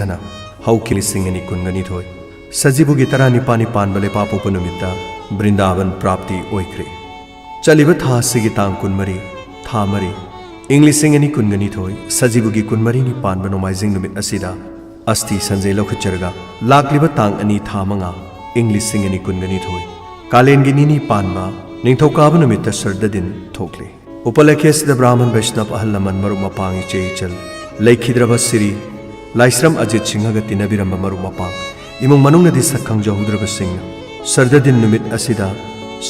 ꯆꯠꯊꯅ ꯍꯧꯈꯤ 2022 ꯁꯖꯤꯕꯨꯒꯤ 12 ꯄꯥꯟꯕ ꯂꯩꯄꯥꯄꯣꯛꯄ ꯅꯨꯃꯤꯠꯇ ꯕ꯭ꯔꯤꯟꯗꯥꯕꯟ ꯄ꯭ꯔꯥꯞꯇꯤ ꯑꯣꯏꯈ꯭ꯔꯦ ꯆꯠꯂꯤꯕ ꯊꯥ ꯑꯁꯤꯒꯤ ꯇꯥꯡ 23 ꯊꯥ 4 ꯏꯪ 2022 ꯁꯖꯤꯕꯨꯒꯤ 23ꯅꯤ ꯄꯥꯟꯕ ꯅꯣꯡꯃꯥꯏꯖꯤꯡ ꯅꯨꯃꯤꯠ ꯑꯁꯤꯗ ꯑꯁꯊꯤ ꯁꯟꯖꯩ ꯂꯧꯈꯠꯆꯔꯒ ꯂꯥꯛꯂꯤꯕ ꯇꯥꯡ 2 ꯊꯥ 5 ꯏꯪ 2022 ꯀꯥꯂꯦꯟꯒꯤ ꯅꯤꯅꯤ ꯄꯥꯟꯕ ꯅꯤꯡꯊꯧꯀꯥꯕ ꯅꯨꯃꯤꯠꯇ ꯁꯔꯗꯗꯤꯟ ꯊꯣꯛꯂꯤ ꯎꯄꯂꯦꯈꯦꯁꯗ ꯕ꯭ꯔꯥꯍꯃꯟ ꯕꯩꯁꯅꯕ ꯑꯍꯜ ꯂꯃꯟ ꯃꯔꯨꯞ ꯃꯄꯥꯡ ꯏꯆꯦ ꯏꯆꯜ ꯂꯩꯈꯤꯗ꯭ꯔꯕ ꯁꯤꯔꯤ ꯂꯥꯏꯁ꯭ꯔꯝ ꯑꯖꯤꯠ ꯁꯤꯡꯍꯒ ꯇꯤꯟꯅꯕꯤꯔꯝꯕ ꯃꯔꯨꯞ ꯃꯄꯥꯡ ꯏꯃꯨꯡ ꯃꯅꯨꯡꯅꯗꯤ ꯁꯛ ꯈꯪꯖꯍꯧꯗ꯭ꯔꯕꯁꯤꯡꯅ ꯁꯔꯗꯗꯤꯟ ꯅꯨꯃꯤꯠ ꯑꯁꯤꯗ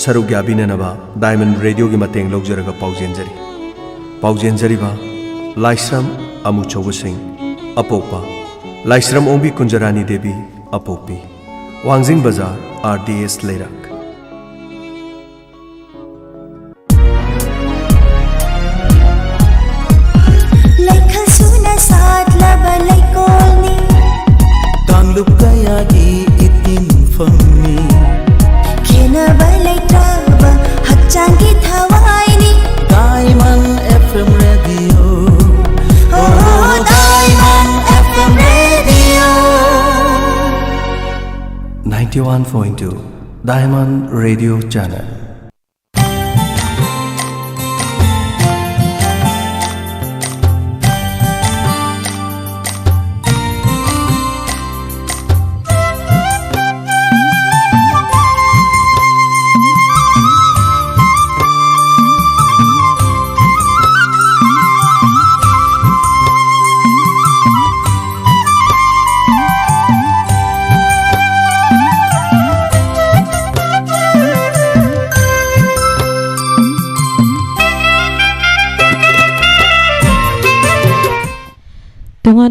ꯁꯔꯨꯛ ꯌꯥꯕꯤꯅꯅꯕ ꯗꯥꯏꯃꯟ ꯔꯦꯗꯤꯑꯣꯒꯤ ꯃꯇꯦꯡ ꯂꯧꯖꯔꯒ ꯄꯥꯎꯖꯦꯟꯖꯔꯤꯕ ꯂꯥꯏꯁ꯭ꯔꯝ ꯑꯃꯨꯆꯧꯕꯁꯤꯡ ꯑꯄꯣꯛꯄ ꯂꯥꯏꯁ꯭ꯔꯝ ꯑꯣꯡꯕꯤ ꯀꯨꯟꯖꯔꯥꯅꯤ ꯗꯦꯕꯤ ꯑꯄꯣꯛꯄꯤ ꯋꯥꯡꯖꯤꯡ ꯕꯖꯥꯔ RDS ꯂꯩꯔꯛ Lup kaya di itin fami Kena balai traba Hakcang kita waini Diamond FM Radio Oh Diamond FM Radio 91.2 Diamond Radio Channel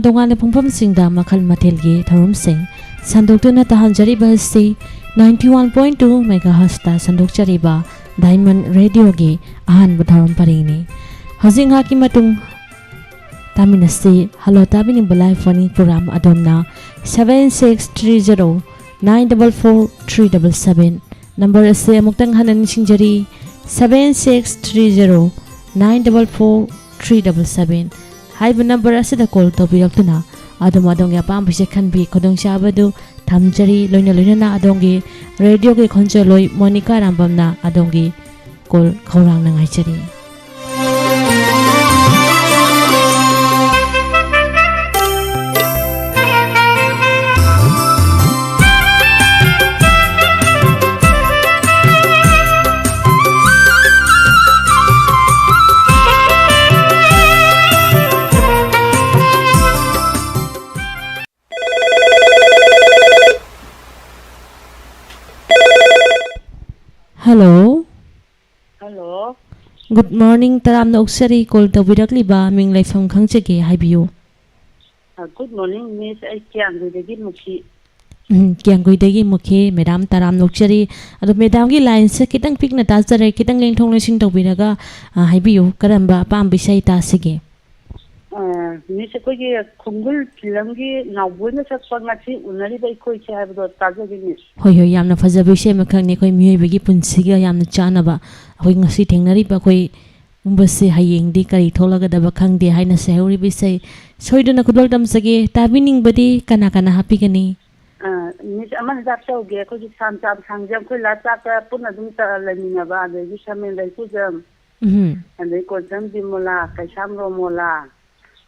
Dongan pungpam singda makal matelgi tharum sing sandok tu na tahan jariba si 91.2 MHz ta sandok jariba Diamond Radio gi ahan butharum parini hozing ha ki matung tamina si hello tabini balai phone program adomna 7630 944377 number ase amuktang hanan singjari 7630 944377 Haiba number asida call to birakuna adom adong ya pam bise khanbi khodong chabadu thamjari loina na adongi radio ge khonjoloi Monica Rambamna adongi call khorang na ngaijari Hello. Hello. Good morning. Taram na uksari call to birakliba ming laifam khangjage haibiyu. Good morning, Miss. I Kyangui Mukhi. Kyangui Mukhi, Madam Taram Luxury. Ado Madam gi line se kitang pik na tasare kitang lengthong na sing to biraga haibiyu karamba pam bisai ta sige. Miss ko gi khungul film gi nawbuna sakpa ngati unari bai koi che habdo taja gi Miss. Hoi yamna fajabi se makhang ne koi miyoi bagi punsiga yamna chanaba hoi ngasi thengnari ba koi umbase hayeng di kari tholaga da bakhang de haina se hori bisai soiduna kudol dam sage tabining badi kana happy gani. Miss aman jap sau ge ko gi sam jam sangjam ko la ta pun adum ta lamina ba de gi samen dai ku jam. Ande ko jam di mola kai sam ro mola.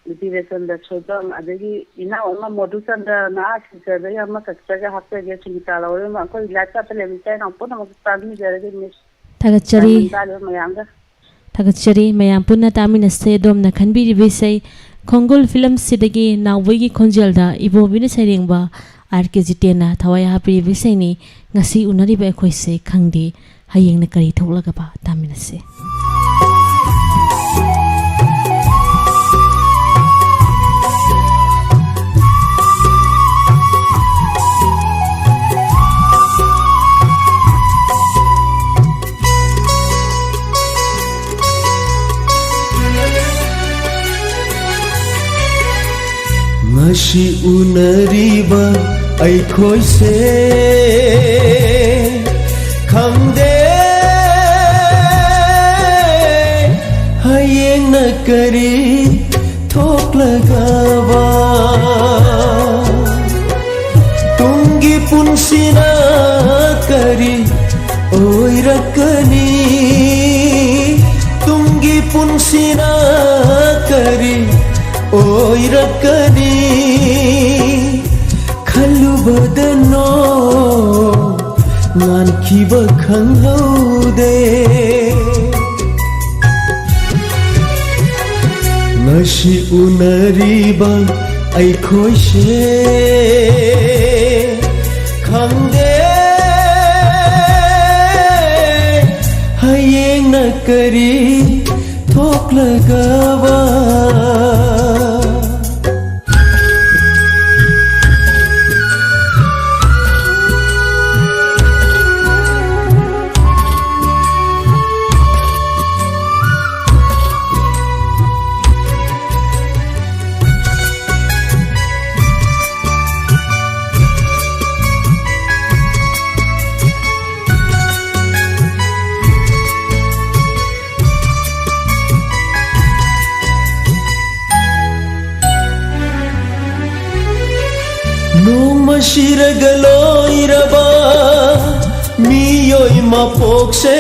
Motivation da chodam adagi ina oma modusan da na sisada ya ma saksaga happe ge chingita lawre ma ko ilata tele mitai na pona ma tadmi jarage Miss. Thagachari mayam punna tamina se dom na khanbi ribisai khongol film sidagi nawegi khonjelda ibobina serengba RKGT na thawaya hapi ribisai ni ngasi unari ba khoi se khangdi hayeng na kari tholaga ba tamina se Ngasi unariba ai khoi se khangde hayeng na kari thok lagawa ꯑꯣꯏꯔꯛꯀꯅꯤ ꯈꯜꯂꯨꯕꯗꯅꯣ ꯉꯥꯟꯈꯤꯕ ꯈꯪꯍꯧꯗꯦ ꯉꯁꯤ ꯎꯅꯔꯤꯕ ꯑꯩꯈꯣꯏꯁꯦ ꯈꯪꯗꯦ ꯍꯌꯦꯡꯅ ꯀꯔꯤ ꯊꯣꯛꯂꯒꯕ ꯅꯣꯡꯃ ꯁꯤꯔꯒ ꯂꯣꯏꯔꯕ ꯃꯤꯑꯣꯏ ꯃꯄꯣꯛꯁꯦ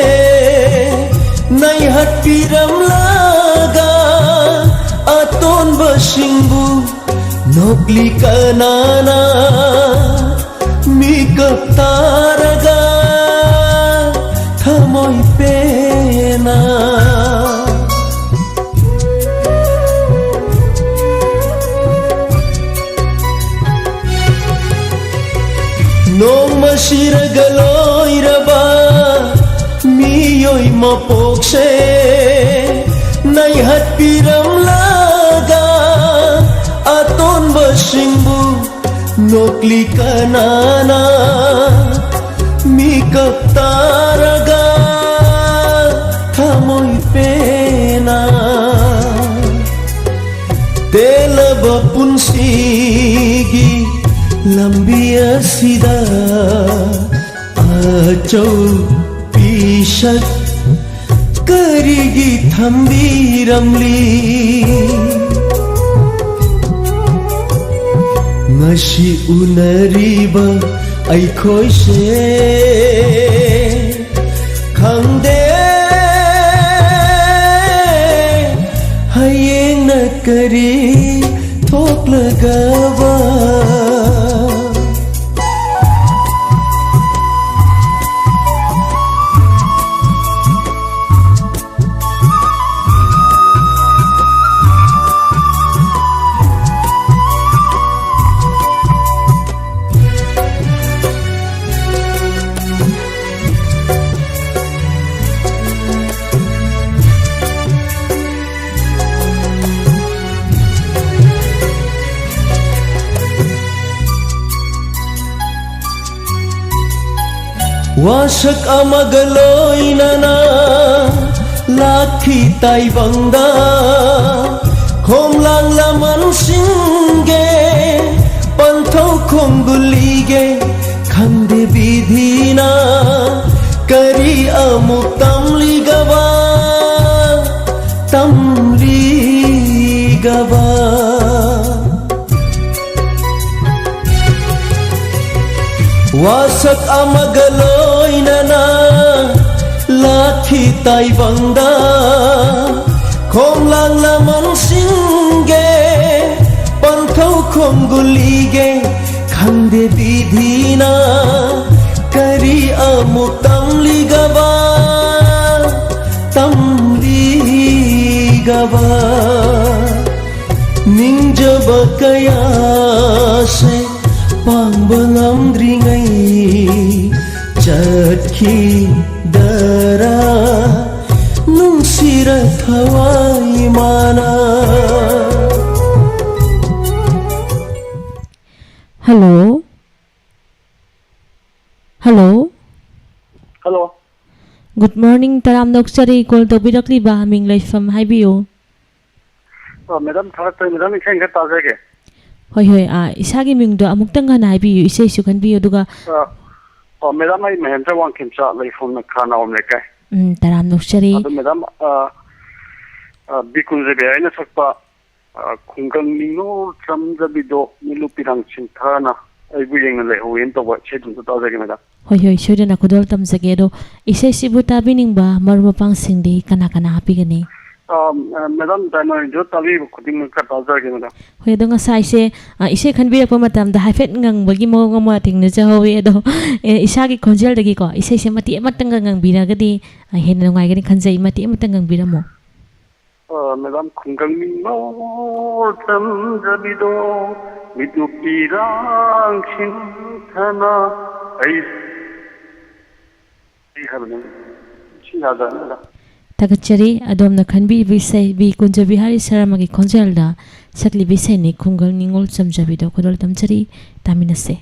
ꯅꯩꯍꯠꯄꯤꯔꯝꯂꯒ ꯑꯇꯣꯟꯕꯁꯤꯡꯕꯨ ꯅꯣꯛꯂꯤ ꯀꯅꯥꯅ ꯃꯤꯀꯞ ꯇꯥꯔꯒ ꯊꯃꯣꯏ ꯄꯦꯟꯅ ꯅꯣꯡꯃ ꯁꯤꯔꯒ ꯂꯣꯏꯔꯕ ꯃꯤꯑꯣꯏ ꯃꯄꯣꯛꯁꯦ ꯅꯩꯍꯠꯄꯤꯔꯝꯂꯒ ꯑꯇꯣꯟꯕꯁꯤꯡꯕꯨ ꯅꯣꯛꯂꯤ ꯀꯅꯥꯅ ꯃꯤꯀꯞ ꯇꯥꯔꯒ ꯊꯃꯣꯏ ꯄꯦꯟꯅ ꯇꯦꯜꯂꯕ ꯄꯨꯟꯁꯤꯒꯤ ꯂꯝꯕꯤ ꯑꯁꯤꯗ ꯑꯆꯧꯄꯤꯁꯛ ꯀꯔꯤꯒꯤ ꯊꯝꯕꯤꯔꯝꯂꯤ ꯉꯁꯤ ꯎꯅꯔꯤꯕ ꯑꯩꯈꯣꯏꯁꯦ ꯈꯪꯗꯦ ꯍꯌꯦꯡꯅ ꯀꯔꯤ ꯊꯣꯛꯂꯒꯕ वासक अमगा लोइनना लाखी ताइबंगा खोमलांग लामन सिंगे पंथौ खोंगुलीगे खंदे विधिना करी अमुक तमलीगवा वासक अमगा लोइनना लाखी ताइबंगा खोमलांग लामन सिंगे पंथौ खोंगुलीगे खंदे विधिना करी अमुक तमलीगवा निंजब कया से पांगबा ngamdringai चटखी दरा nungsira thawai mana Hello Hello Hello Good morning taram noksari call to birakli ba haming laifam haibiyo Madam tharak madam isai ga tajage Hoi hoi isagi mingdo amuktang hana haibiyo isai su khanbiyo duga madam ai Mahendra Wangkimcha laifam na khana omle kai taram noksari madam bikunze be aina sakpa khunggang ningo chamjabido nilupirang chinthana aibu yeng le hoyen to ba chedun to tajage madam Hoi hoi soidana kudol tamjage do isai sibu tabining ba marumapang singdi kana kana hapigani madam तानो जो तभी खुदिंग का ताजा के madam hoi do nga sai se ise khan bi pa matam da haifet ngang bagi mo ngama thing na jawi do isa gi khonjel dagi ko ise se mati amatang ngang bi ra gadi hen na ngai gani khanjai mati amatang ngang bi ra mo madam खुंगंगनी नो समझबिदो मितु पिरांग छिंथना ऐ हबने छियादा madam Takachari adom na khanbi bisai bi kunja bihari sarama gi khonjal da sakli bisai ni khungal ningol samjabi do kodol tamchari taminase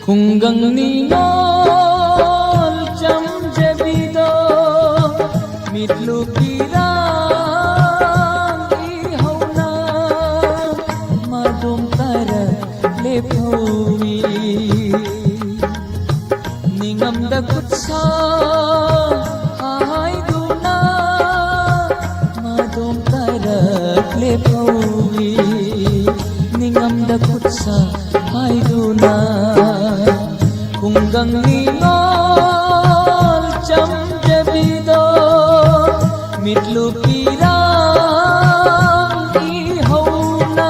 Khunggangni ngol cham jabido mitlu kirang ihona madum tara lephowi ningam da kutsa hai duna madum tara lephowi ningam da kutsa hai duna Khunggangni ngol cham jabido mitlu kirang ihona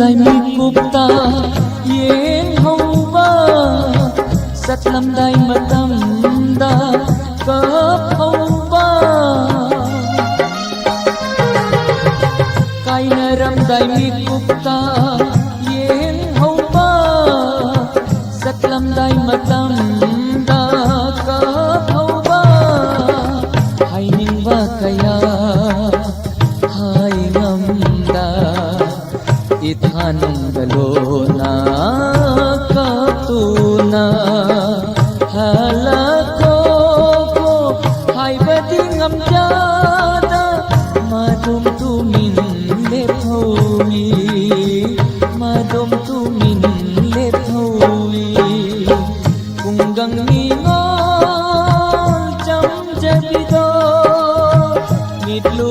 Dai mi kupta yen hauba satlam dai matam da kap hauba kai naram dai mi kupta yen hauba satlam dai matam da kap hauba hai ning wa kaya hai ngamda ithanung galona katuna halako ko hai badingam jada madum tumin lephowi madum tumin lephowi khunggangni ngol cham jabido mitlu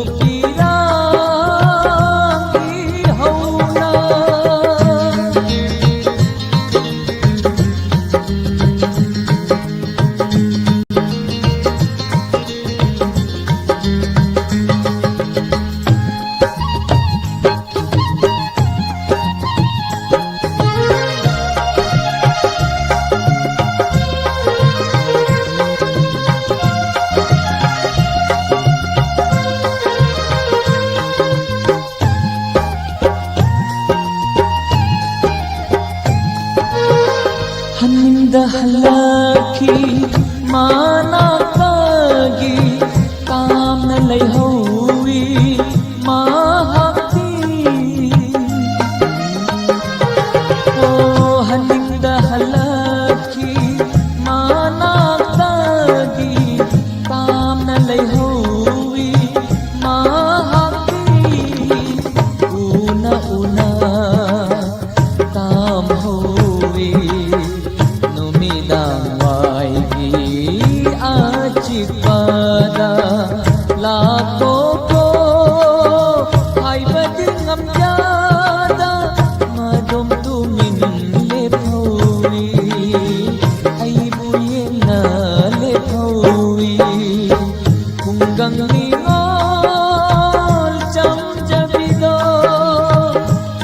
halaki mana kagi kam na lai howi mahati o haning da halaki mana kagi kam na lai howi mahati una una kam howi pada lako ko hai badingam jada madum tumin lephowi ai buyena lephowi khunggangni ngol cham jabido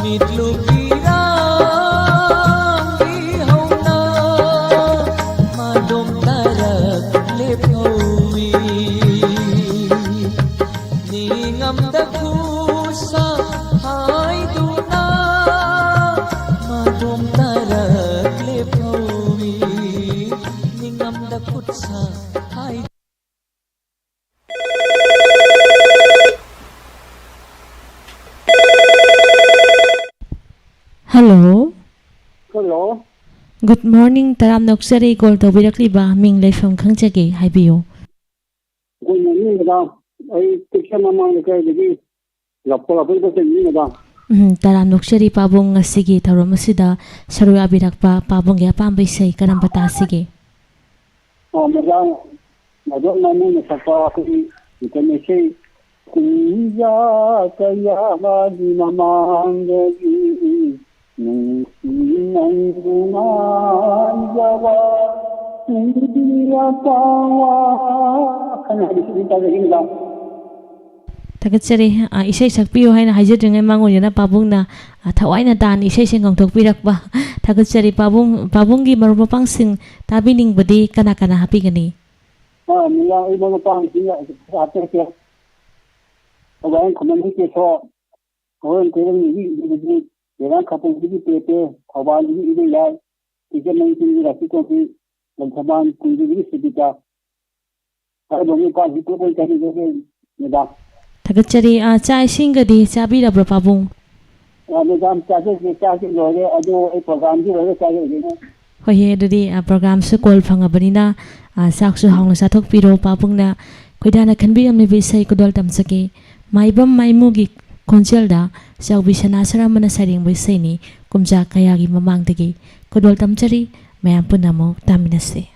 mitlu kirang ihona madum tarak lephowi ningam da kusa hai Hello. Hello. Good morning. Taram noksari call tawbirakliba ming leifam khangjage haibiyo. Good morning, madam. I take some amount of credit. Lappa lappa ko ni madam. Taram noksari pabong ngasigi tharom asida saruya birakpa pabong ya pambai sai karam bata sige. Madam, madam namu na sapa ko ikane sei kuya kaya madi mamanggi nang jawa dia pawa kana disita lagi madam. Tagatsari isai sakpiyo haina haijadringai mangon yana pabong na thawai na dan isai sing ngongthok pirakba. Tagatsari pabonggi marupapang sing tabining badi kana hapi gani. Mila ibang pang sing ate ke. Awan kuman ke so. Awan ko ni Yang kapung ini PT, kawan ini ya, tiga mungkin rasi kopi, dan saman kunci ini sedikit. Kalau bagi kau itu pun cari jadi mudah. Tagatsari chai singadi chabi rabra pabong. Madam cari lori, ada program di lori cari ini. Hoye dudi program su call phangabani saksu hangla sathok piro pabong na koidana khanbi amne bisai kodol tamsake maibam maimugi konjelda saubi sanasara mana saring bisai ni kumja kayagi mamangdagi kodol tamchari mayam punamo taminase.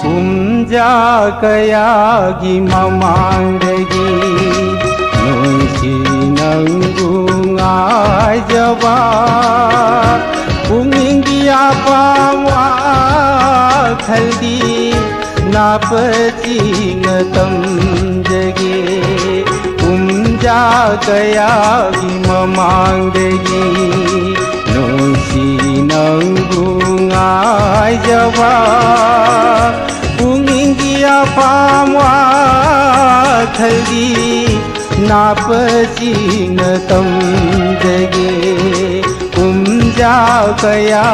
kumja kayagi mamangdagi nunsi nanggu ngajawa uminggi apa wa khaldi napati ngatam jage kumja kayagi mamangdagi nunsi nanggu ngajawa apa wa khaldi napasing tam jage kumja kaya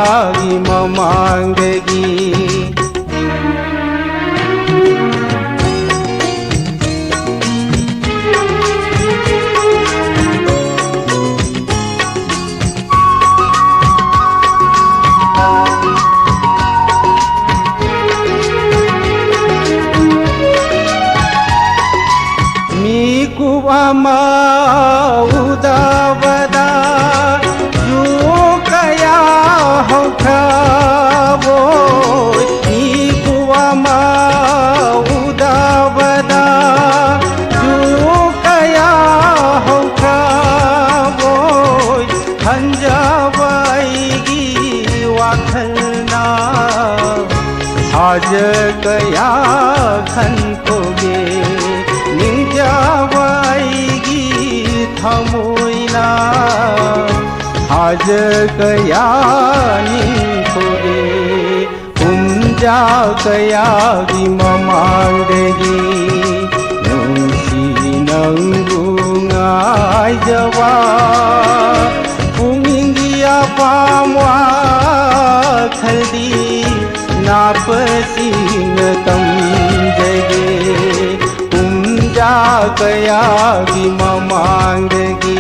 mamanggi ama udavada yu kaya hokhabo ni kuama udavada yu kaya hokhabo hanjawaigi wakhalna aaj kaya khankoge Thamoina aaj kaya ninkode kumja kaya gi mamangdegi nunsi nanggu ngajawa uminggi apa wa khaldi napasing tam jage kaya gi mamanggi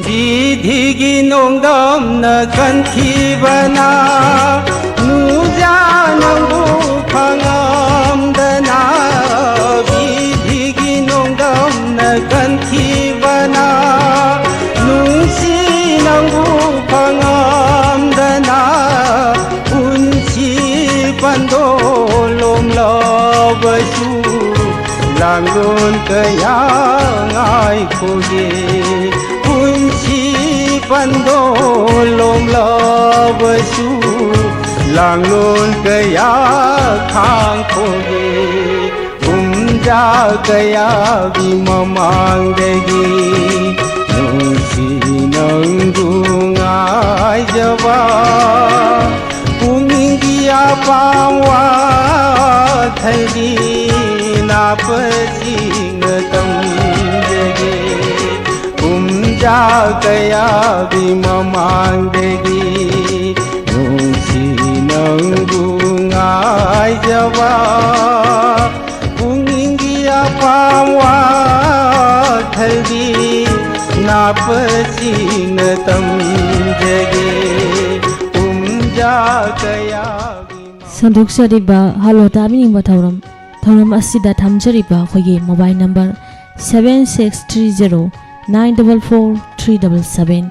didhigi nongdam na kanthibana nuja nangu phangam dana kanthibana nungsi nangu phangam dana unchi pandolom labasu langun kaya ngai khoge unchi pandolom labasu langun kaya khang khoge kumja kaya gi mamangdegi nunsi nanggu ngajawa kayagi mamangdagi nungsi nanggu ngai jawa punginggi apawa thalgi napasing tamjage umja kayagi संदोक्चरिबा hello तामिनिंबा थौरम असida thamjariba khogi mobile number 7630944377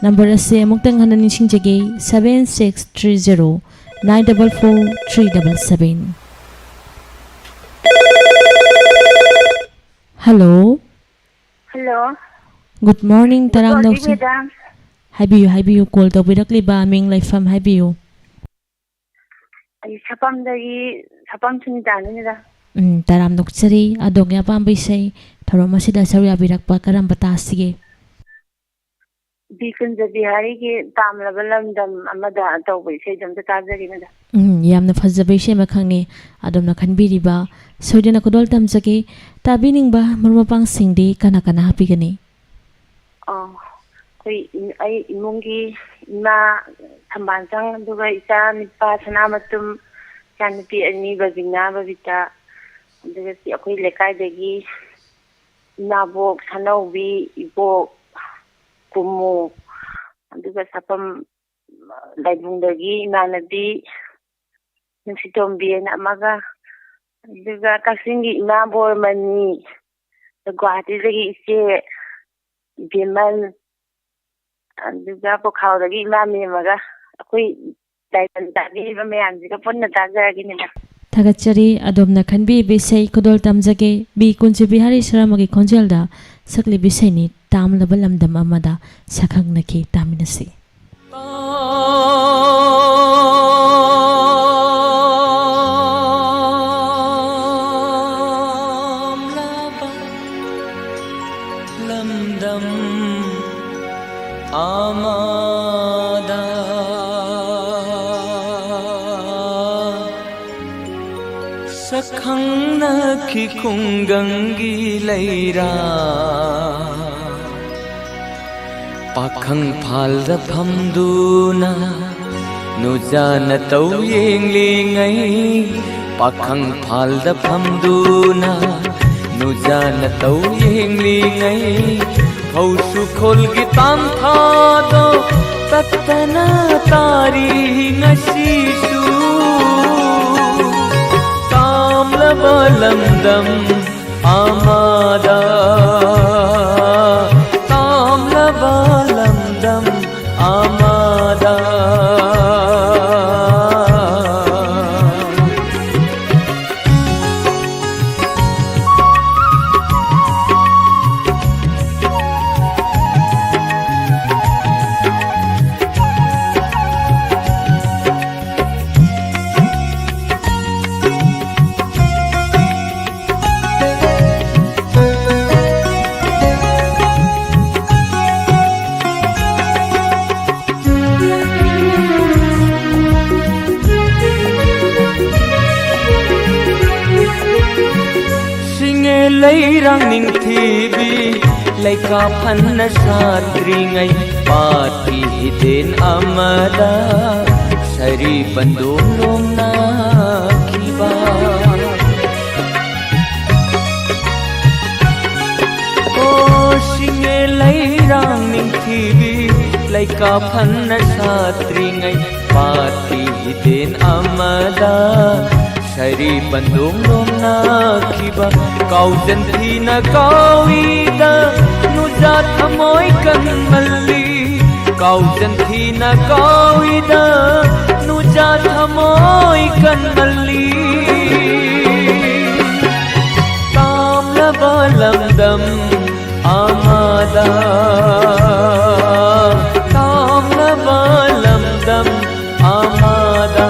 number ase amuktang hana nishingjage 7630944377 hello hello good morning taram Good morning, nokse madam. habiyu call tawbirakliba ming laifam habiyu Ay sapam sunidana taram nokchari adogya pambai sai thorom asida sarya birakpa karam batasige Bikunja Bihari ki tamlaba lamdam amada tawbai sai damta tajari mada yamna fazzabai sai makhangni adomna khanbiriba soidena kodol tamjage tabiningba murmapang singdi kana kana hapigani koi ai imungi ima thambansang duga isa nipa sanamatum chanipi ani babina babita duga si akoi lekai dagi nabok sanaubi ibok kumu duga sapam laibungdagi imanabi nungsitombi na amaga duga kasingi imabor mani Guwahati dagi ise Bimal duga Pokhaudagi imami maga akoi daitan tagi ba mayamjiga punna tajaragi nila thagachari adomna khanbi bisai kodol tamjage bi kunje bihari saramagi khonjelda sakli bisai ni tamlaba lamdam amada sakhangnaki taminasi lamdam amada sakhangna ki khungangi leira pakhang phalda phamduna nujana tau yenglingai pakhang phalda phamduna nujana tau yenglingai hausu khol gi tam tha do tatana tari ngasisu tamlaba lamdam amada tamlaba lamdam amada leirang ning thibi laika phanna satringai pati den amada sari bandom lomna kiba o singe leirang ning thibi laika phanna satringai pati den amada Sari bandung lomna kiba kau janthi na kauida nuja thamoi kan malli kau janthi na kauida nuja thamoi kan malli tamla balamdam amada tamla balamdam amada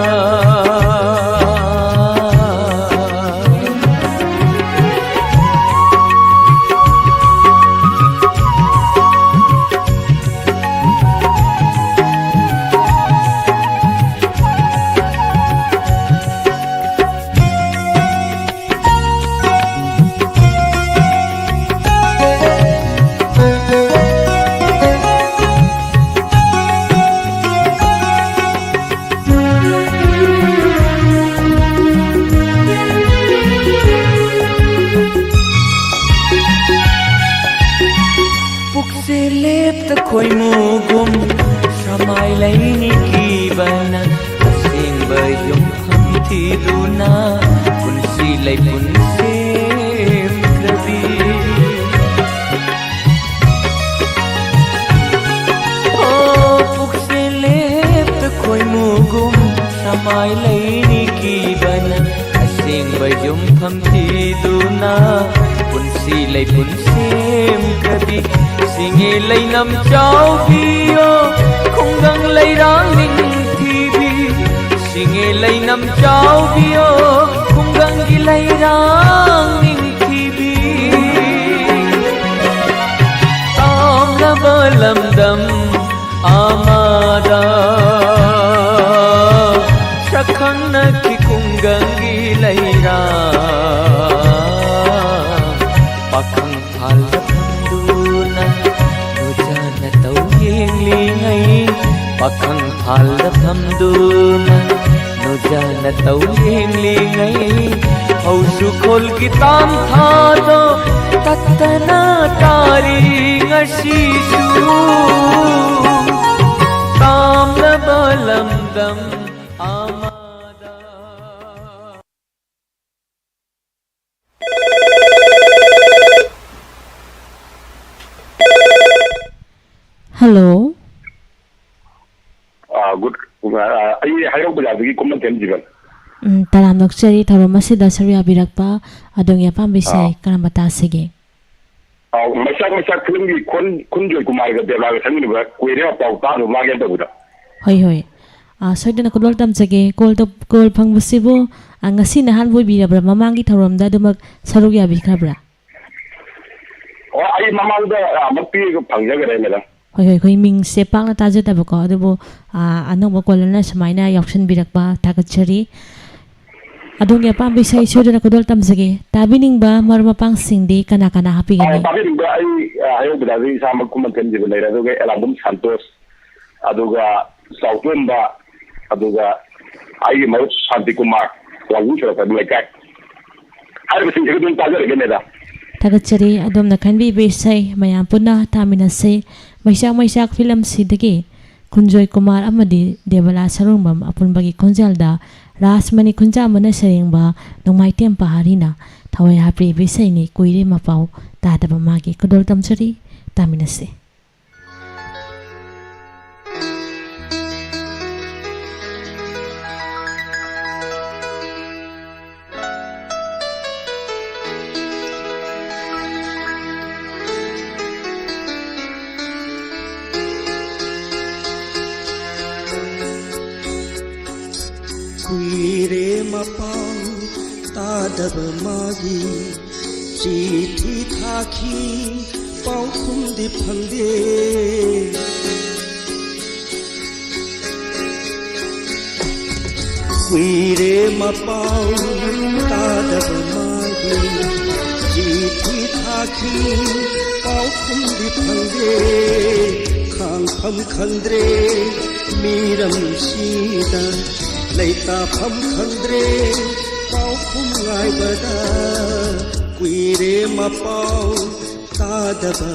ꯃꯨꯒꯨꯝ ꯁꯃꯥꯏ ꯂꯩꯅꯤ ꯀꯤꯕꯅ ꯑꯁꯦꯡꯕ ꯌꯨꯝꯐꯝ ꯊꯤꯗꯨꯅ ꯄꯨꯟꯁꯤ ꯂꯩꯄꯨꯟ ꯁꯦꯝꯈ꯭ꯔꯕꯤ ꯄꯨꯛꯁꯦ ꯂꯦꯞꯇ ꯈꯣꯏꯃꯨꯒꯨꯝ ꯁꯃꯥꯏ ꯂꯩꯅꯤ ꯀꯤꯕꯅ ꯑꯁꯦꯡꯕ ꯌꯨꯝꯐꯝ ꯊꯤꯗꯨꯅ ꯄꯨꯟꯁꯤ ꯂꯩꯄꯨꯟ ꯁꯦꯝꯈ꯭ꯔꯕꯤ ꯁꯤꯡꯉꯦ ꯂꯩꯅꯝ ꯆꯥꯎꯕꯤꯌꯣ ꯈꯨꯡꯒꯪ ꯂꯩꯔꯥꯡ ꯅꯤꯡꯊꯤꯕꯤ ꯁꯤꯡꯉꯦ ꯂꯩꯅꯝ ꯆꯥꯎꯕꯤꯌꯣ ꯈꯨꯡꯒꯪꯒꯤ ꯂꯩꯔꯥꯡ ꯅꯤꯡꯊꯤꯕꯤ ꯇꯥꯝꯂꯕ ꯂꯝꯗꯝ ꯑꯃꯗ ꯁꯛꯈꯪꯅꯈꯤ ꯈꯨꯡꯒꯪꯒꯤ ꯂꯩꯔꯥꯡ ꯄꯥꯈꯪ ꯐꯥꯜꯗꯐꯝꯗꯨꯅ ꯅꯨꯖꯅ ꯇꯧ ꯌꯦꯡꯂꯤꯉꯩ ꯄꯥꯈꯪ ꯐꯥꯜꯗꯐꯝꯗꯨꯅ ꯅꯨꯖꯅ ꯇꯧ ꯌꯦꯡꯂꯤꯉꯩ ꯍꯧꯁꯨ ꯈꯣꯜꯒꯤ ꯇꯥꯝꯊꯥꯗꯣ ꯇꯠꯇꯅ ꯇꯥꯔꯤ ꯉꯁꯤꯁꯨ ꯇꯥꯝꯂꯕ ꯂꯝꯗꯝ ꯑꯃꯗ Hello. Good. ꯑꯩ ꯍꯩꯔꯧ ꯕꯖꯥꯔꯗꯒꯤ ꯀꯨꯝꯃꯊꯦꯝ Jeevan Taram nokchari thorom asida sarya birakpa adong yapam bisai karamba tasige. ꯃꯁꯛ ꯐꯤꯂꯝꯒꯤ ꯈꯨꯟꯖꯣꯏ ꯀꯨꯃꯥꯔꯒ ꯗꯦꯕꯥꯒ ꯁꯪꯃꯤꯟꯅꯕ ꯀꯨꯏꯔꯦ ꯄꯥꯎ ꯇꯥꯗꯕ ꯃꯥꯒꯦ ꯇꯧꯕꯗ Hoi. Soidana kodol tamjage kol phangbusibu ngasi nahan boi birabra mamangi thoromda dumak saruk ya bikhabra. ꯑꯩ ꯃꯃꯥꯡꯗ ꯑꯃꯛꯇꯤ ꯐꯪꯖꯈꯔꯦ madam Hoi mingse pangna tajadabako adubu anongba kolana samaina yaushanbirakpa thagachari. Adong yapam bisai soidana kodol tamjage tabiningba marmapang singdi kana hapigani. ꯇꯥꯕꯤꯔꯤꯕ ꯑꯩ ꯍꯩꯔꯧ ꯕꯖꯥꯔꯗꯒꯤ ꯏꯁꯥꯃꯛ ꯀꯨꯝꯃꯊꯦꯝ ꯖꯤꯕꯟ ꯂꯩꯔꯦ ꯑꯗꯨꯒ ꯑꯦꯂꯥꯡꯕꯝ ꯁꯥꯟꯇꯣꯁ ꯑꯗꯨꯒ ꯆꯥꯎꯇꯣꯟꯕ ꯑꯗꯨꯒ ꯑꯩꯒꯤ ꯃꯔꯨꯞ ꯁꯥꯟꯇꯤ ꯀꯨꯃꯥꯔ ꯋꯥꯡꯖꯤꯡ ꯁꯣꯔꯣꯛꯇ ꯂꯩꯀꯥꯏ ꯍꯥꯏꯔꯤꯕꯁꯤꯡꯁꯤꯒ ꯑꯗꯨꯝ ꯇꯥꯖꯔꯒꯦ madam Thagachari adom na khanbi besai mayam punna thaminase maisak film sidagi Kunjoy Kumar amadi Devala Sarungbam apunbagi konjalda Rasmani kunja mana serengba nongmai tem paharina thawai hapri besai ni kuire mapau tadaba magi kodol tamchari taminase kuire mapau tadaba magi chithi thaki pau khumdi phangde kuire mapau tadaba magi chithi thaki pau khumdi phangde khang pham khandre miram sida leita pham khandre pau khum ngai bada kuire mapau tadaba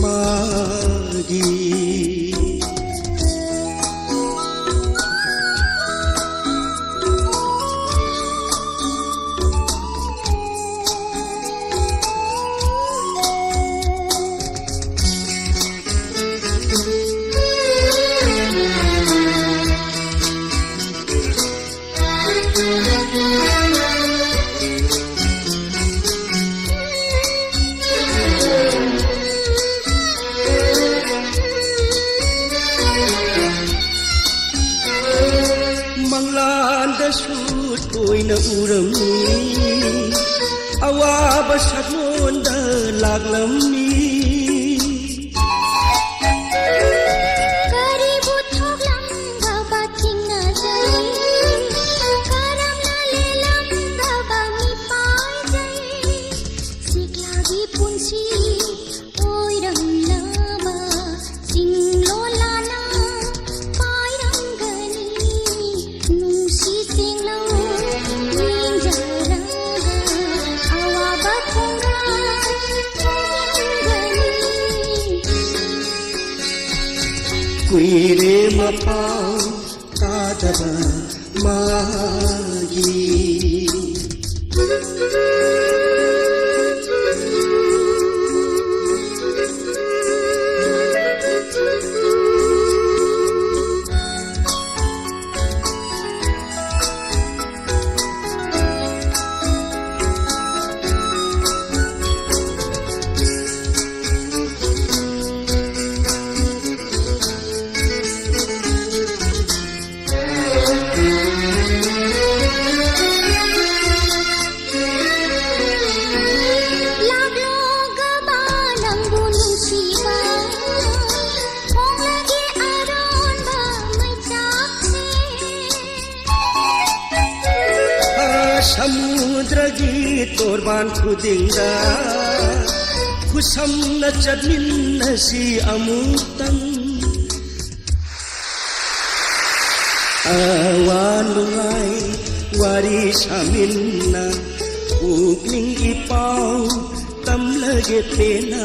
magi toina urami awaba sakmonda laglammi karibu thoglam gaba thingna jai karam na lelam gaba mi pai jai siklagi punsi oi rang lama singlo lana pai rang gani nungsi singlo ninja ranga awaba thonga कुइरे मपाउ तादबा मागी समुद्रगी तोरबान खुदिंगा खुसमना चटमिन्नसी अमुक्तन awaluai wari saminna ukning ipau tamlage pena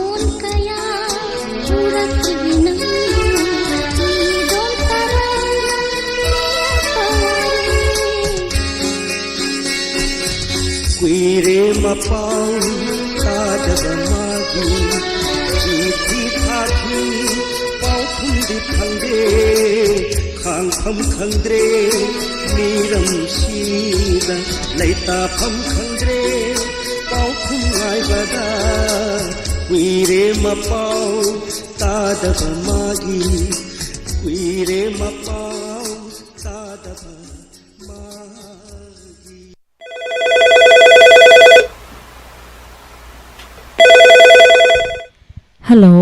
mon kaya urat ibina idon kuire mapau tadaba magi jiti thaki pau khundi khangde khang pham khangdre miram sida laita pham khangdre pau khum ngai bada kuire mapau tadaba magi kuire mapau tadaba magi Hello?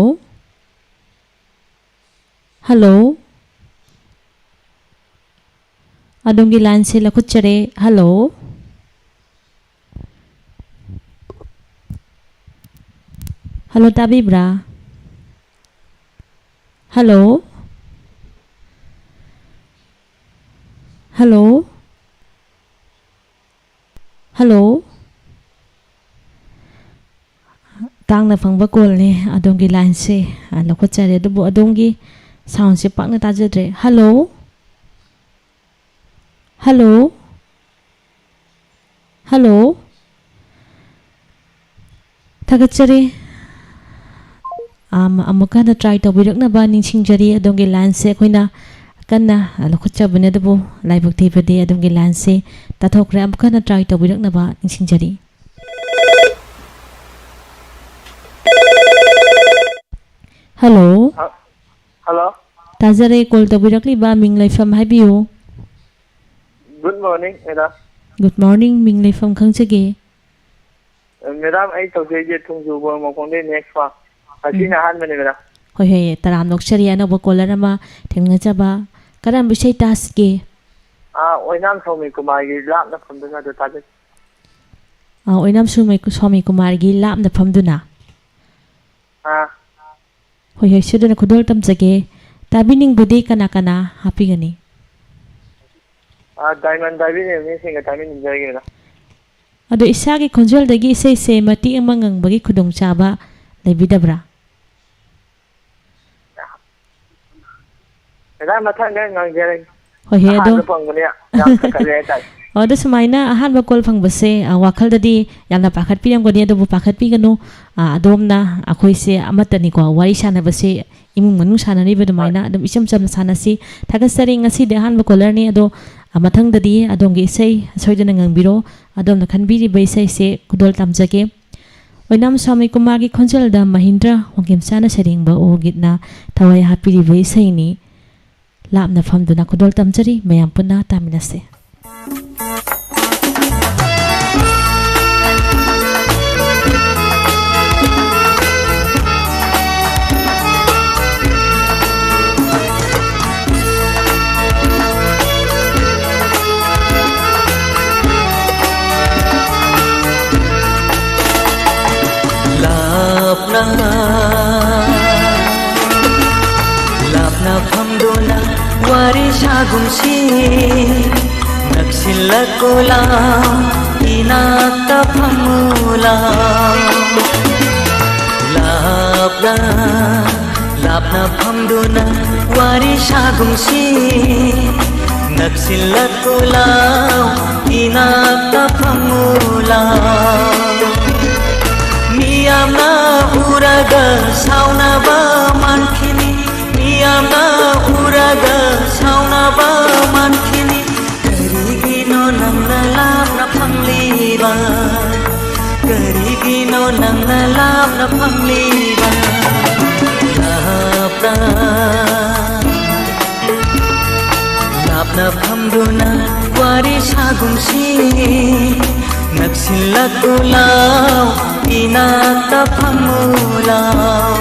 Hello? Adongi line se lakhut chare. Hello? Hello tabibra? Hello? Hello? Hello? Tang na phang bakol ni adongi line se lakhut chare dubu adongi sound se pak na ta jadre. Hello? Hello? Hello? Thagachari amuka na try to birak na ba ningsing jari adongi line se koina kanna lakhut chabane dubu live activity adongi line se tathokre amuka na try to birak na ba ningsing jari. Hello? Hello? Tazare call to birakli ba ming laifam haibiyo? Good morning, madam. Good morning ming laifam khangchage. Madam, I told you to do one next one. I think I had many, madam. Hoi hoi taram nokchari ano ba caller ama thengna chaba karam bishay task ge. Oinam Somi Kumar, you laugh from the other target. Oinam Somi Kumar gi lap na phamduna. Hoi hoi sudana khudol tamjage tabining budi kana kana happy gani. Diamond diving and missing a time in the Ado isagi konjol dagi isay se mati amangang bagi khudong chaba laibidabra. Madam, I can't get it. Hoi hoi ado. Oh, the Samaina, a hand call from Base, a wakal di, Yana Pakat Piam Godia, Pakat Pigano, Adomna, Akoise, Amataniko, Waishan Base, Imunushan, and even the Mina, the Bisham Sanasi, Tagasaring a see the hand colony, Ado, Amatang the D, Adongi say, Sojan and Biro, Adon the Canbiri Base say, Kudol Tamzake. When I'm Sami Kumagi Consul da Mahindra, Wangim Sana setting ba o gitna, Tawai happy Base ni, Lap na fam do na Kudol Tamjari, Mayampuna Taminase. Lapna phamduna wari shagumsi naksilla kola inakta phamula लाप्ना फम्दुना वारी सागुंसी नक्सिल्लकुलाव इनाक्ता फम्मुलाव मियामना उरागा साउनाबा मानखिनि मियामना उरागा साउनाबा मानखिनि करिगिनो नंना लाप्ना फम्लिबा करिगिनो नंना लाप्ना फम्लिबा लाप्ना फम्दुना वारी सागुंसी नक्सिल्लकुलाव इनाक्ता फम्मुलाव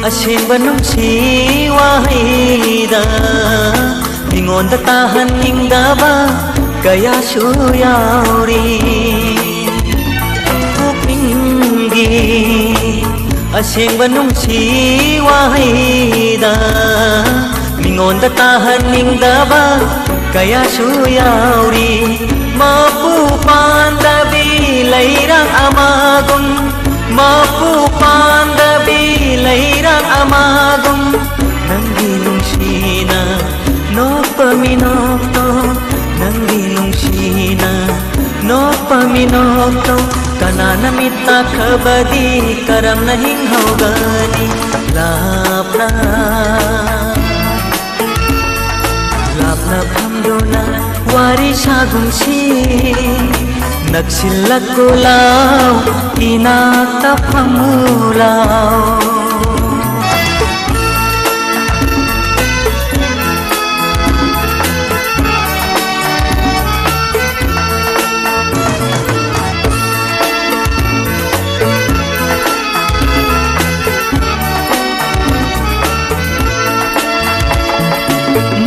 ꯑꯁꯦꯡꯕ ꯅꯨꯡꯁꯤ ꯋꯥꯍꯩꯗ ꯃꯤꯉꯣꯟꯗ ꯇꯥꯍꯟꯅꯤꯡꯗꯕ ꯀꯌꯥꯁꯨ ꯌꯥꯎꯔꯤ ꯄꯨꯛꯅꯤꯡꯒꯤ ꯑꯁꯦꯡꯕ ꯅꯨꯡꯁꯤ ꯋꯥꯍꯩꯗ ꯃꯤꯉꯣꯟꯗ ꯇꯥꯍꯟꯅꯤꯡꯗꯕ ꯀꯌꯥꯁꯨ ꯌꯥꯎꯔꯤ ꯃꯄꯨ ꯄꯥꯟꯗꯕꯤ ꯂꯩꯔꯥꯡ ꯑꯃꯒꯨꯝ ꯃꯄꯨ ꯄꯥꯟꯗꯕꯤ ꯂꯩꯔꯥꯡ ꯑꯃꯒꯨꯝ ꯅꯪꯒꯤ ꯅꯨꯡꯁꯤꯅ ꯅꯣꯛꯄ ꯃꯤꯅꯣꯛꯇꯣ ꯅꯪꯒꯤ ꯅꯨꯡꯁꯤꯅ ꯅꯣꯛꯄ ꯃꯤꯅꯣꯛꯇꯣ ꯀꯅꯥꯅ ꯃꯤꯠ ꯇꯥꯈꯕꯗꯤ ꯀꯔꯝꯅ ꯍꯤꯡꯍꯧꯒꯅꯤ ꯂꯥꯞꯅ ꯂꯥꯞꯅ ꯐꯝꯗꯨꯅ ꯋꯥꯔꯤ ꯁꯥꯒꯨꯝꯁꯤ नक्सिल्लकुलाव इनाक्ता फम्मुलाव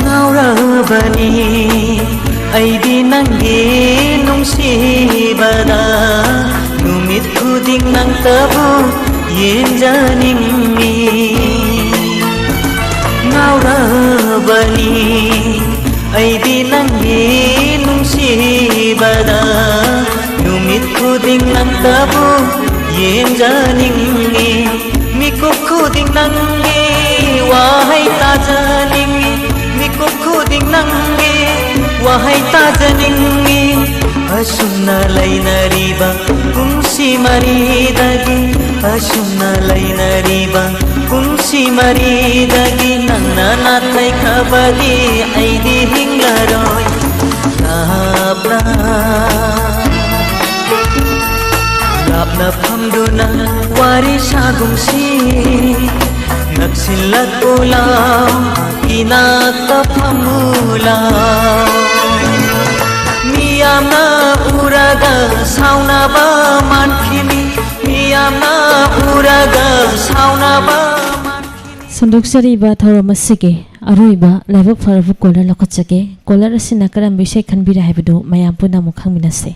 ꯉꯥꯎꯔꯕꯅꯤ ꯑꯩꯗꯤ ꯅꯪꯒꯤ ꯅꯨꯡꯁꯤꯕꯗ ꯅꯨꯃꯤꯠ ꯈꯨꯗꯤꯡ ꯅꯪꯇꯕꯨ ꯌꯦꯡꯖꯅꯤꯡꯉꯤ ꯉꯥꯎꯔꯕꯅꯤ ꯑꯩꯗꯤ ꯅꯪꯒꯤ ꯅꯨꯡꯁꯤꯕꯗ ꯅꯨꯃꯤꯠ ꯈꯨꯗꯤꯡ ꯅꯪꯇꯕꯨ ꯌꯦꯡꯖꯅꯤꯡꯉꯤ ꯃꯤꯀꯨꯞ ꯈꯨꯗꯤꯡ ꯅꯪꯒꯤ ꯋꯥꯍꯩ ꯇꯥꯖꯅꯤꯡꯉꯤ ꯃꯤꯀꯨꯞ ꯈꯨꯗꯤꯡ ꯅꯪꯒꯤ ꯋꯥꯍꯩ ꯇꯥꯖꯅꯤꯡꯉꯤ ꯑꯁꯨꯝꯅ ꯂꯩꯅꯔꯤꯕ ꯄꯨꯟꯁꯤ ꯃꯔꯤꯗꯒꯤ ꯑꯁꯨꯝꯅ ꯂꯩꯅꯔꯤꯕ ꯄꯨꯟꯁꯤ ꯃꯔꯤꯗꯒꯤ ꯅꯪꯅ ꯅꯥꯊꯩꯈ꯭ꯔꯕꯗꯤ ꯑꯩꯗꯤ ꯍꯤꯡꯂꯔꯣꯏ ꯂꯥꯞꯅ ꯂꯥꯞꯅ ꯐꯝꯗꯨꯅ ꯋꯥꯔꯤ ꯁꯥꯒꯨꯝꯁꯤ नक्सिल्लकुलाव इनाक्ता फम्मुलाव मियामना उरागा साउनाबा मानखिनि मियामना उरागा साउनाबा संदोक्चरीबा थौरम असिगे अरोइबा लाइबक फरबु कोलर लखचगे कोलर असिना करम विषय खनबिरा हाइबदु मयाम पुना मुखं मिनसे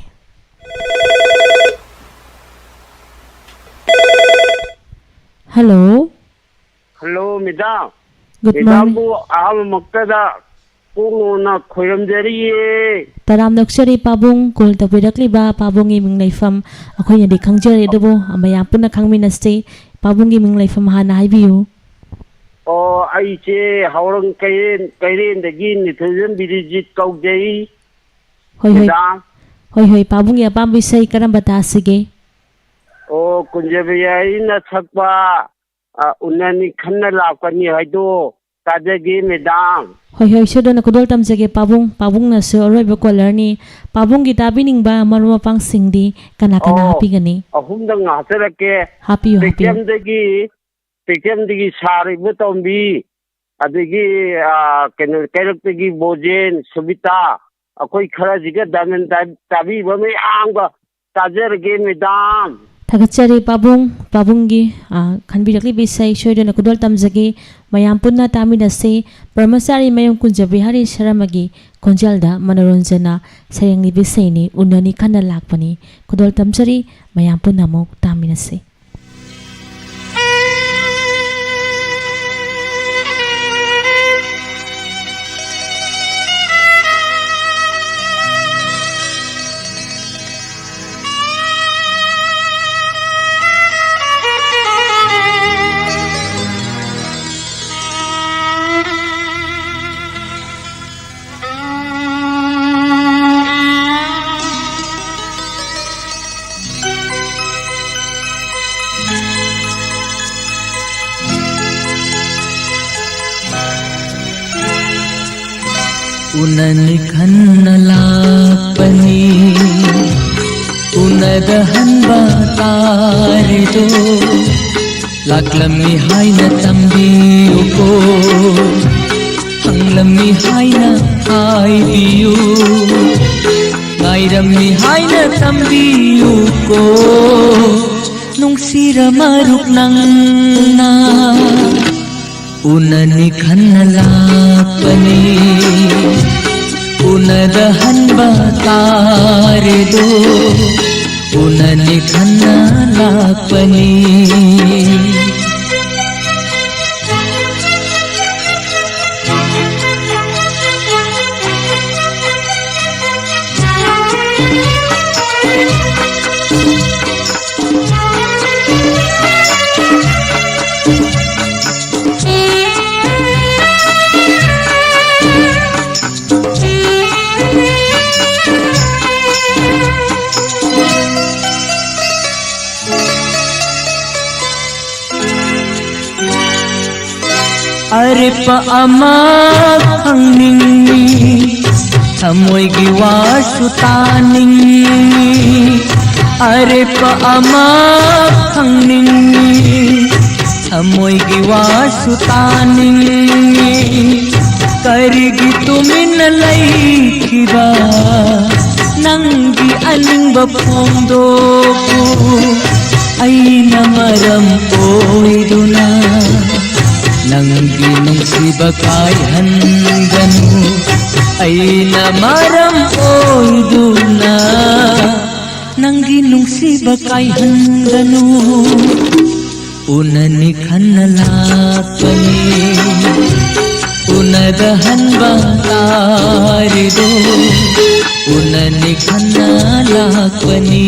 hello hello madam good madam morning को आम मक्तदा कोंगोना खोयमजरिये तराम नक्सरी पाबुंग कोल तबिरकलिबा पाबुंगी मिंगलाइफम अखोयनदि खंगजरे दबो मयाम पुना खंगमिनसे पाबुंगी मिंगलाइफम हाना हाइबियु ओ आइचे हावरंग कैरेंदगी निथजन बिरिजित कौजई होय होय मैडम होय होय पाबुंगी अपाम विषय करम बतासिगे ओ कुंजबियाई न थकपा उन्ननि खन्ना लाकनी हाइदो ताजगी मैडम होय होय सदन कुदोल तमजगे पाबुंग न सो अरोइबा कोलरनी पाबुंगी ताबिनिंगबा मरुमा पांगसिंगदी कना कना हापिगनी अहुमदंग हातरके हापियो हापियो पेकेमदगी सारिबु तोंबी अदगी केनो कैरक्तगी बोजेन सुबिता अखोई खरा जिगा दामन ताबी बमे आंग ताजरगे madam Thagachari pabungi khanbirakli bisai shoidona kudol tamjagi mayam punna tamina se Brahmachari mayam kunja Bihari Sharamagi konjalda manoranjana sayangni bisai ni unani khana lakpani kudol tamjari mayam punna mok tamina se Unani khannalapani unadahan batarido laklami haina tambiuko hanglami haina haibiu ngairami haina tambiuko nungsira maruk nangna unani khannalapani unadahan batarido unani khannalapani Aripa ama khangningi thamoigi wasu taningi Aripa ama khangningi thamoigi wasu taningi karigi tumin laikhiba nangi aningba phongdoku aina maram oiduna Nangi nungsiba kaihanganu aina maram oiduna Nangi nungsiba kaihanganu unani khannalapani unadahan batarido unani khannalapani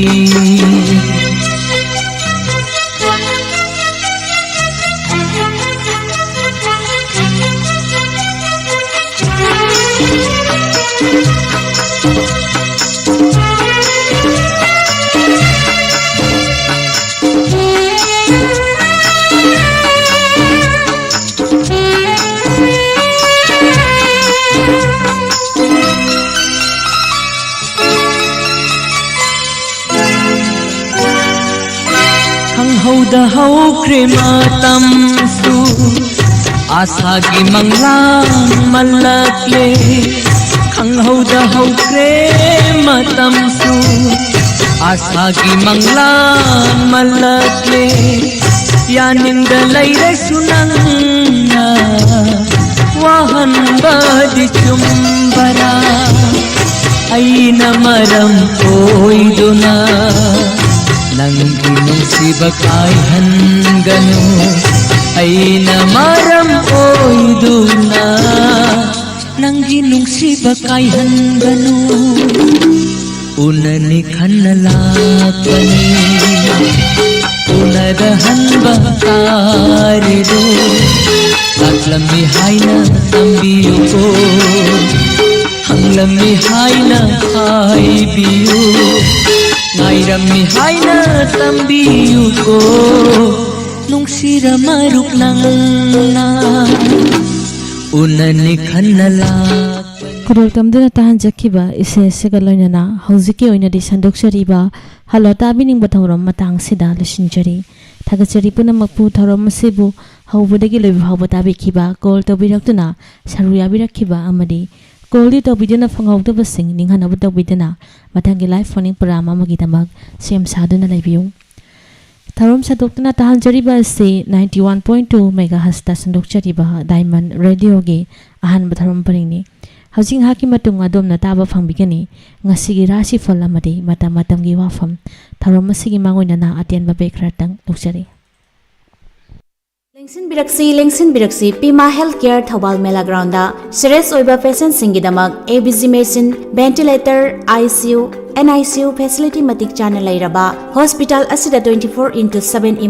Hauda haukre matam su asagi manglang malakle khang hauda haukre matam su asagi manglang malakle yaninda laire sunanga wahan badi chumbara aina maram oiduna Nangi nungsiba kaihanganu aina maram oiduna Nangi nungsiba kaihanganu unani khannalapani unadahan batarido laklami haina tambiyuko hanglami haina haibiu Ngairami haina tambiyuko nungsira maruk nangna unani khannalapani Kudol tamduna tahan jakiba ise segaloinana hauziki oinadi sandokchariba halota bining bathoram matang sida lisinjari thagachari punamakpu thoram masibu haubudagi lobi hauba tabikhiba kol tobirakuna saruya birakhiba amadi Koldi tawbidana fanghaudabasing ninghanabu tawbidana mathangi live phoning parama magidamak sem saduna laibiyu Tharom sadokna tahanjariba se 91.2 MHz ta sandokchariba Diamond Radio gi ahan batharom paringni housing haki matung adom na taba phangbigani ngasigi rasi phol amadi matam matam gi wafam tharom masigi mangoina na atien ba bekratang dokchari Lengsin biraksi Pima Healthcare Thobal Mela Grounda serious oiba patient singidamak ABG machine ventilator ICU NICU facility matik chana lairaba hospital asida 24/7